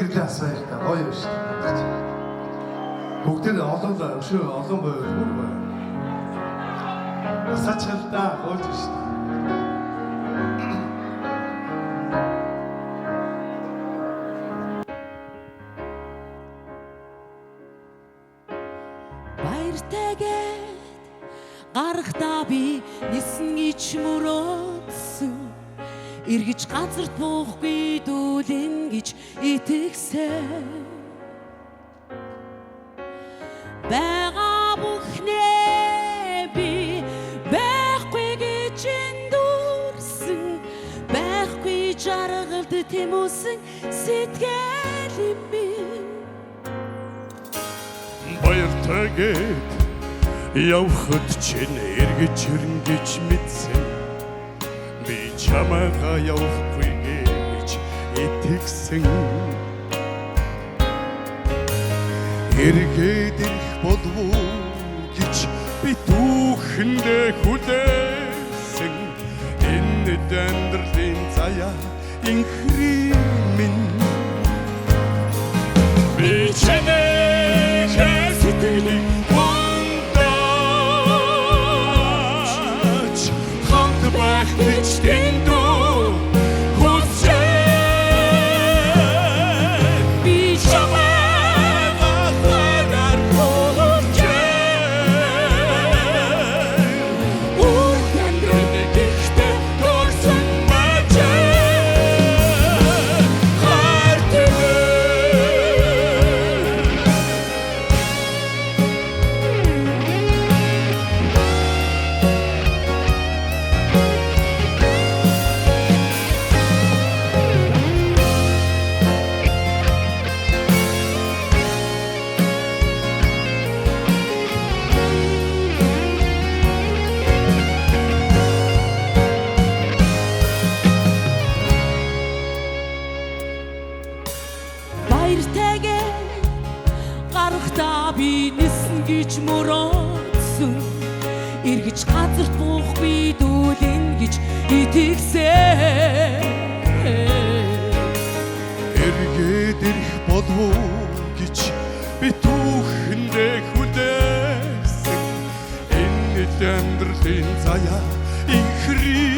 гэрлээ асаая гоё биш. Бүгдээ олон өшөө олон гоё бүр гоё. Асаачалдаа гоож шүү. Баяртайгээд гарахтаа би нисэн ич мөрөөдсөн эргэж газарт буухгүй дүүлэн гэж итгэсэн бага бүхнээ би байхгүй гэж эндүрсэн байхгүй жаргалд тэмүүлсэн сэтгэл минь Баяртайгээд явхад чинь эргэж ирнэ гэж мэдсэн би чамайгаа явахгүй гэж итгэсэн эргээд ирэх болов уу гэж би түүхэндээ хүлээсэн энэ амьдралын заяа инхри минь би чамайг сэтгэлийн ондооч хамт байх гэж тэндүү хүсэж би чамайг ахлагаар хүлээж үргэлжлэн гэхдээ дурсан мачаа хартээ Баяртайгээд гарахтаа би нисэн гэж мөрөөдсөн эргэж газарт буухгүй дүүлэн гэж итгэсэн эргээд ирэх болов уу гэж би түүхэндээ хүлээсэн энэ амьдралын заяа инхри